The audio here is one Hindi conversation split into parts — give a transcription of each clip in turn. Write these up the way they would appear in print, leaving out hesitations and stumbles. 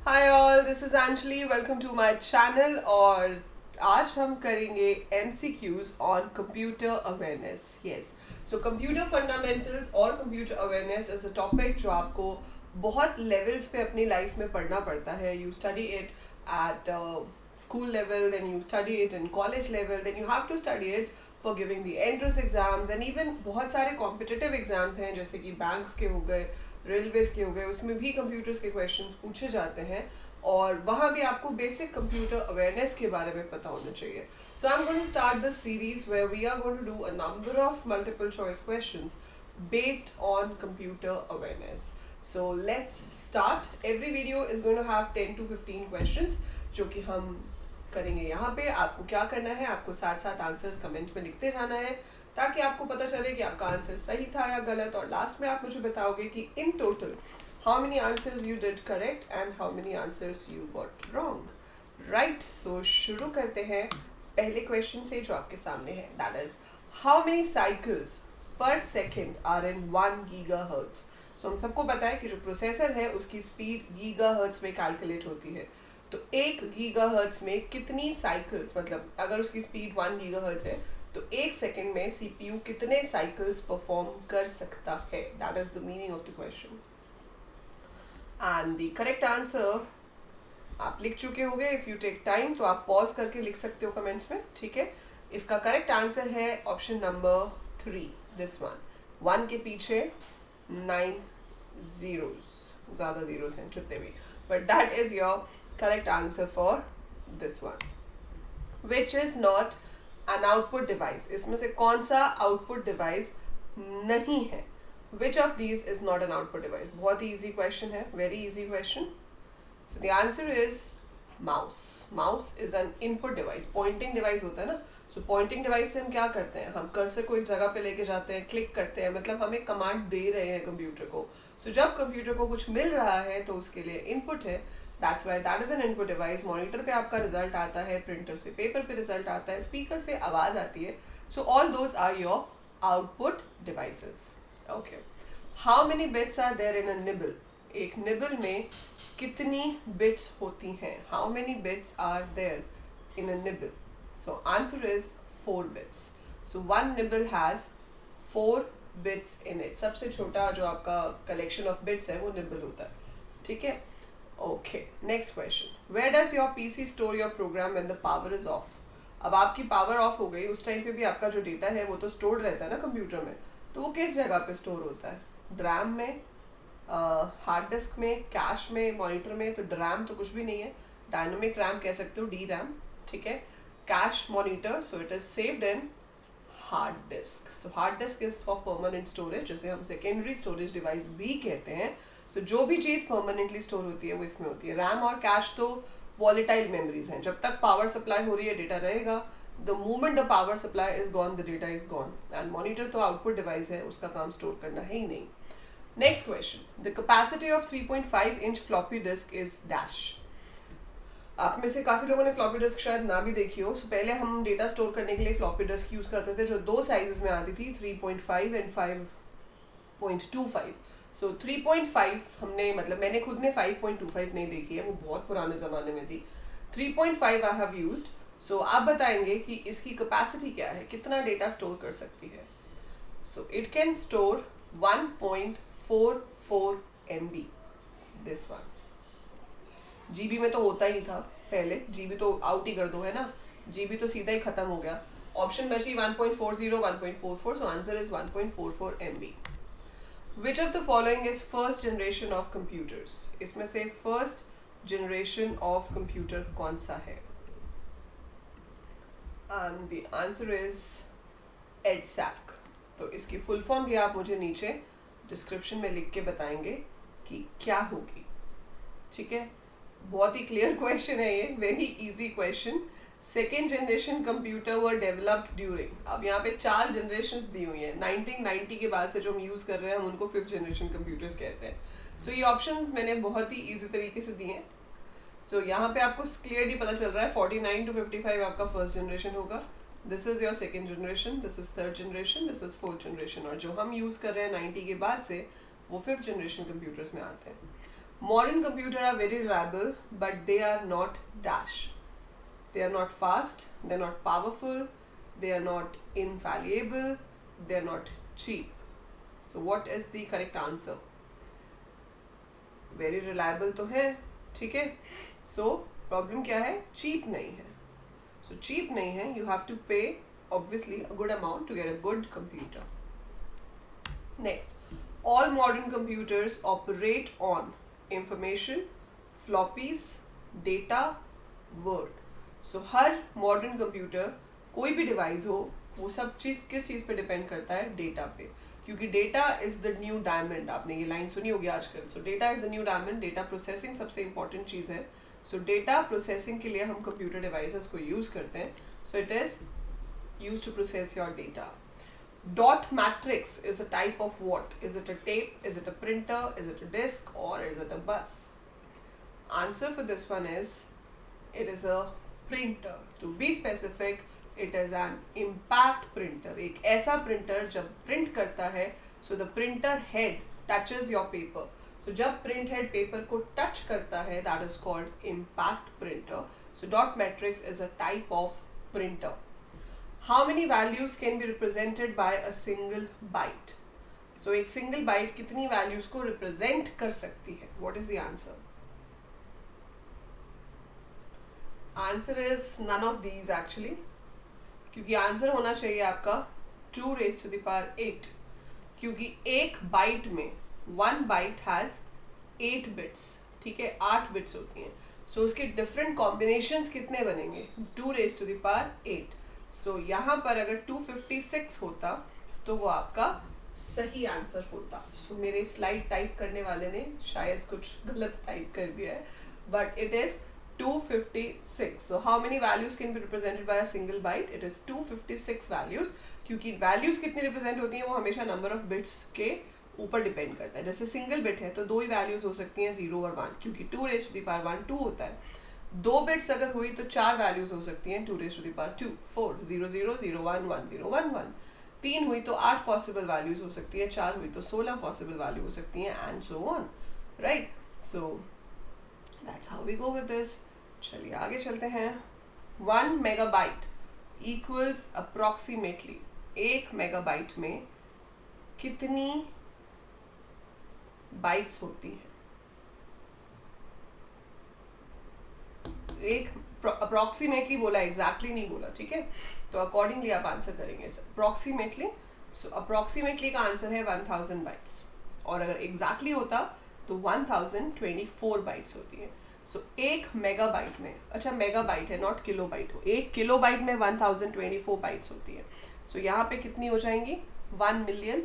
Hi all, this is Anjali. Welcome to my channel. और आज हम करेंगे MCQs on computer awareness. Yes, so computer fundamentals और computer awareness is a topic जो आपको बहुत लेवल्स पे अपनी लाइफ में पढ़ना पड़ता है। You study it at school level, then you study it in college level, then you have to study it for giving the entrance exams and even बहुत सारे कॉम्पिटिटिव एग्जाम्स हैं जैसे कि बैंक्स के हो गए, रेलवेज के हो गए, उसमें भी कंप्यूटर्स के क्वेश्चंस पूछे जाते हैं और वहाँ भी आपको बेसिक कंप्यूटर अवेयरनेस के बारे में पता होना चाहिए। So I am going to start this series where we are going to do a number of multiple choice questions based on computer awareness. So let's start. Every video is going to have 10 to 15 questions जो कि हम करेंगे यहाँ पे। आपको क्या करना है, आपको साथ साथ आंसर्स कमेंट में लिखते जाना है ताकि आपको पता चले कि आपका आंसर सही था या गलत, और लास्ट में आप मुझे बताओगे कि in total how many answers you did correct and how many answers you got wrong. Right, so शुरू करते हैं पहले क्वेश्चन से जो आपके सामने है। That is how many cycles पर सेकेंड आर इन 1 गीगाहर्ट्ज। सो हम सबको पता है कि जो प्रोसेसर है उसकी स्पीड गीगाहर्ट्ज में कैलकुलेट होती है। तो 1 गीगाहर्ट्ज में कितनी साइकिल्स, मतलब अगर उसकी स्पीड 1 गीगाहर्ट्ज है तो 1 सेकेंड में CPU कितने साइकिल्स परफॉर्म कर सकता है। That is the meaning of the question and the correct answer आप लिख चुके होंगे। इफ यू टेक टाइम तो आप पॉज करके लिख सकते हो कमेंट्स में, ठीक है। इसका करेक्ट आंसर है ऑप्शन नंबर 3, दिस वन के पीछे 9 zeros, ज़्यादा zeros हैं जितने भी, but that is your correct answer for this one. Which is not an output device. इसमें से कौन सा आउटपुट डिवाइस नहीं है? Which of these is not an output device. बहुत ही इजी क्वेश्चन है, very easy question. So the answer is mouse. Mouse is an input device. Pointing device होता है ना, सो पॉइंटिंग डिवाइस से हम क्या करते हैं, हम कर्सर को एक जगह पे लेके जाते हैं, क्लिक करते हैं, मतलब हम एक कमांड दे रहे हैं कंप्यूटर को। सो जब कंप्यूटर को कुछ मिल रहा है तो उसके लिए इनपुट है, that's why that is an input device. Monitor पे आपका रिजल्ट आता है, प्रिंटर से पेपर पे रिजल्ट आता है, स्पीकर से आवाज आती है। So all those are your output devices. Okay, how many bits are there in a nibble. एक निबल में कितनी बिट्स होती हैं? How many bits are there in a nibble? So answer is 4 bits. So one nibble has 4 bits in it. सबसे छोटा जो आपका collection of bits है वो nibble होता है, ठीक है। Okay, next question. Where does your PC store your program when the power is off? अब आपकी पावर ऑफ हो गई, उस टाइम पे भी आपका जो डेटा है वो तो स्टोर्ड रहता है ना कंप्यूटर में, तो वो किस जगह पे स्टोर होता है? ड्रैम में, हार्ड डिस्क में, कैश में, मॉनिटर में? तो ड्रैम तो कुछ भी नहीं है, डायनामिक रैम कह सकते हो, डी रैम, ठीक है। Cache monitor, so it is saved in hard disk. So hard disk is for permanent storage, जिसे हम secondary storage device भी कहते हैं। So जो भी चीज़ permanently store होती है वो इसमें होती है। RAM और cache तो volatile memories हैं, जब तक power supply हो रही है डेटा रहेगा। The moment the power supply is gone, the data is gone. And monitor तो output device है, उसका काम store करना है ही नहीं। Next question. The capacity of 3.5 inch floppy disk is dash. आप में से काफ़ी लोगों ने फ्लॉपी डिस्क शायद ना भी देखी हो। सो पहले हम डेटा स्टोर करने के लिए फ्लॉपी डिस्क यूज़ करते थे जो 2 साइजेस में आती थी, 3.5 एंड 5.25। सो 3.5 हमने, मतलब मैंने खुद ने 5.25 नहीं देखी है, वो बहुत पुराने ज़माने में थी। 3.5 आई हैव यूज्ड। सो आप बताएंगे कि इसकी कैपेसिटी क्या है, कितना डेटा स्टोर कर सकती है। So it can store 1.44 MB, this one. GB में तो होता ही था पहले, जीबी तो आउट ही कर दो, है ना, जीबी तो सीधा ही खत्म हो गया। ऑप्शन बची 1.40, 1.44, so answer is 1.44 MB। Which of the following is first generation of computers. इसमें से फर्स्ट जनरेशन ऑफ कंप्यूटर कौन सा है? And the answer is EDSAC। तो इसकी फुल फॉर्म भी आप मुझे नीचे डिस्क्रिप्शन में लिख के बताएंगे कि क्या होगी, ठीक है। बहुत ही क्लियर क्वेश्चन है ये, very easy question. Second generation computer were developed during, अब यहाँ पे 4 जनरेशन्स दी हुई हैं। 1990 के बाद से जो हम यूज़ कर रहे हैं हम उनको 5th जनरेशन कंप्यूटर्स कहते हैं। सो ये ऑप्शंस मैंने बहुत ही इजी तरीके से दिए हैं। सो यहाँ पे आपको क्लियरली पता चल रहा है 49 to 55 आपका फर्स्ट जनरेशन होगा, this is your second generation, this is third generation, this is fourth generation, और जो हम यूज़ कर रहे हैं 90 के बाद से वो 5th जनरेशन कंप्यूटर्स में आते हैं। Modern computers are very reliable, but they are not dash. They are not fast, they are not powerful, they are not infallible, they are not cheap. So what is the correct answer? Very reliable तो है, ठीक है. So problem क्या है? Cheap नहीं है. So cheap नहीं है, you have to pay obviously a good amount to get a good computer. Next, all modern computers operate on information, floppies, data, word. So her modern computer कोई भी डिवाइस हो, वो सब चीज़ किस चीज़ पे डिपेंड करता है? डेटा पे. क्योंकि data is the new diamond. आपने ये लाइन सुनी होगी आजकल. सो data is the new diamond. Data processing सबसे इंपॉर्टेंट चीज़ है. सो डेटा प्रोसेसिंग के लिए हम कंप्यूटर डिवाइसेस को यूज़ करते हैं. So it is use to process your data. Dot matrix is a type of what? Is it a tape? Is it a printer? Is it a disk? और is it a bus? Answer for this one is it is a printer. To be specific, it is an impact printer. एक ऐसा प्रिंटर जब प्रिंट करता है, so the printer head touches your paper. So जब प्रिंट हेड पेपर को टच करता है, that is called impact printer. So dot matrix is a type of printer. How many values can be represented by a single byte? So एक सिंगल बाइट कितनी वैल्यूज को रिप्रेजेंट कर सकती है? What is the answer? Answer is none of these actually, क्योंकि आंसर होना चाहिए आपका 2 raised to the power 8. क्योंकि एक बाइट में 1 बाइट हैज 8 बिट्स. ठीक है, 8 बिट्स होती हैं. सो उसके डिफरेंट कॉम्बिनेशंस कितने बनेंगे? 2 raised to the power 8. सो यहाँ पर अगर 256 होता तो वो आपका सही आंसर होता. सो मेरे स्लाइड टाइप करने वाले ने शायद कुछ गलत टाइप कर दिया है, but it is 256. So how many values can be represented by a single byte? It is 256 values. क्योंकि values कितनी represent होती हैं वो हमेशा number of bits के ऊपर डिपेंड करता है. जैसे सिंगल बिट है तो 2 ही वैल्यूज हो सकती हैं, 0 और 1, क्योंकि 2 raised to the power 1 2 होता है. 2 बिट्स अगर हुई तो 4 वैल्यूज हो सकती हैं, 2 raised to the power 2 4 0 0 0 1 1 0 1 1. 3 हुई तो 8 पॉसिबल वैल्यूज हो सकती है, 4 हुई तो 16 पॉसिबल वैल्यू हो सकती हैं, and so on. Right, so that's how we go with this. चलिए आगे चलते हैं. 1 मेगाबाइट इक्वल्स अप्रॉक्सीमेटली, 1 मेगाबाइट में कितनी बाइट्स होती हैं? एक अप्रॉक्सीमेटली बोला, एग्जैक्टली नहीं बोला. ठीक है, तो अकॉर्डिंगली आप आंसर करेंगे अप्रॉक्सीमेटली. सो अप्रॉक्सीमेटली का आंसर है 1000 बाइट्स, और अगर एग्जैक्टली होता तो 1024 बाइट्स होती हैं. सो 1 मेगाबाइट में, अच्छा मेगाबाइट है नॉट किलोबाइट, 1 किलोबाइट में 1024 बाइट्स होती है. सो यहाँ पे कितनी हो जाएंगी? 1 मिलियन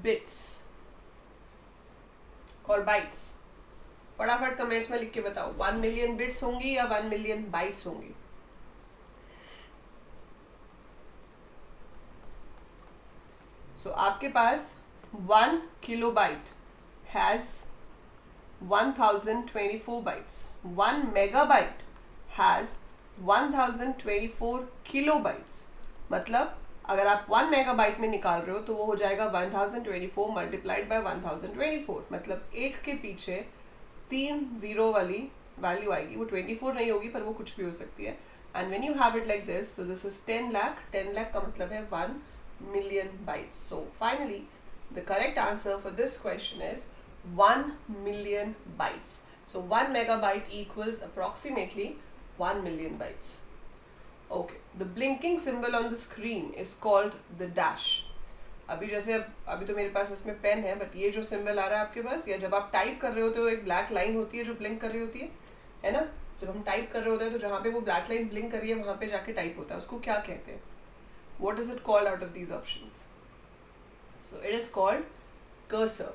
बिट्स और बाइट्स. फटाफट कमेंट्स में लिख के बताओ, 1 मिलियन बिट्स होंगी या 1 मिलियन बाइट्स होंगी? सो आपके पास 1 kilobyte has 1024 bytes. 1 megabyte has 1024 kilobytes. मतलब अगर आप 1 मेगाबाइट में निकाल रहे हो तो वो हो जाएगा 1024 मल्टीप्लाइड बाय 1024. मतलब एक के पीछे 3 जीरो वाली वैल्यू आएगी. वो 24 नहीं होगी, पर वो कुछ भी हो सकती है. And when you have it like this, तो दिस इज 10 लाख. 10 लाख का मतलब है 1 million bytes. So finally the correct answer for this question is 1 million bytes. So 1 megabyte equals approximately 1 million bytes. Okay, the blinking symbol on the screen is called the dash. अभी जैसे अभी तो मेरे पास इसमें पेन है, बट ये जो सिंबल आ रहा है आपके पास, या जब आप टाइप कर रहे होते हो एक ब्लैक लाइन होती है जो ब्लिंक कर रही होती है ना? जब हम टाइप कर रहे होते हैं तो जहाँ पे वो ब्लैक लाइन ब्लिंक कर रही है वहाँ पे जाके टाइप होता है, उसको क्या कहते हैं? What is it called out of these options? So it is called cursor.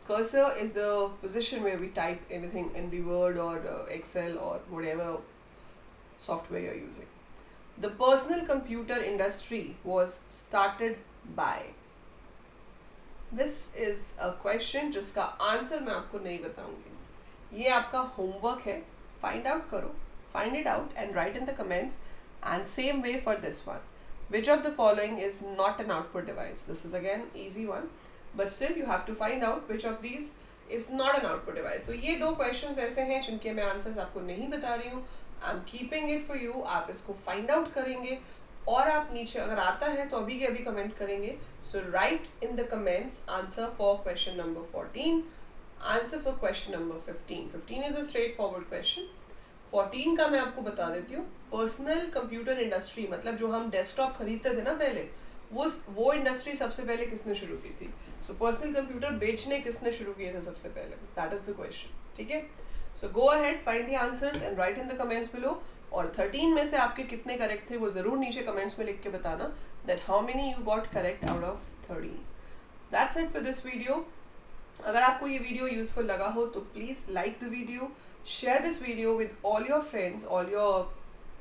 Cursor is the position where we type anything in the Word or Excel or whatever software you're using. The personal computer industry was started by. This is a question जिसका आंसर मैं आपको नहीं बताऊंगी. ये आपका होमवर्क है. Find out करो, find it out and write in the comments. And same way for this one. Which of the following is not an output device? This is again easy one. But still you have to find out which of these is not an output device. तो ये 2 क्वेश्चंस ऐसे हैं जिनके मैं आंसर्स आपको नहीं बता रही हूँ। I am keeping it for you. आप इसको फाइंड आउट करेंगे और आप नीचे अगर आता है तो अभी के अभी कमेंट करेंगे। So write in the comments answer for question number 14, answer for question number 15। 15 is a straightforward question. 14 का मैं आपको बता देती हूँ। पर्सनल कंप्यूटर इंडस्ट्री, मतलब जो हम डेस्कटॉप खरीदते थे ना पहले, वो इंडस्ट्री सबसे पहले किसने शुरू की थी? सो पर्सनल कंप्यूटर बेचने किसने शुरू किए थे सबसे पहले? That is the question. ठीक है, so go ahead, find the answers and write in the comments below. और 13 में से आपके कितने करेक्ट थे वो जरूर नीचे कमेंट्स में लिख के बताना, that how many you got correct out of 13। That's it for this video. अगर आपको ये वीडियो यूजफुल लगा हो तो please like the video, share this video with all your friends, all your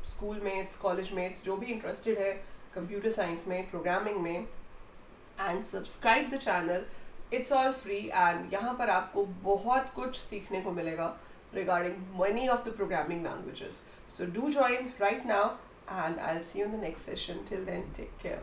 school mates, college mates, जो भी इंटरेस्टेड है कंप्यूटर साइंस में, प्रोग्रामिंग में, and subscribe the channel. It's all free and यहाँ पर आपको बहुत कुछ सीखने को मिलेगा regarding many of the programming languages. So do join right now and I'll see you in the next session. Till then, take care.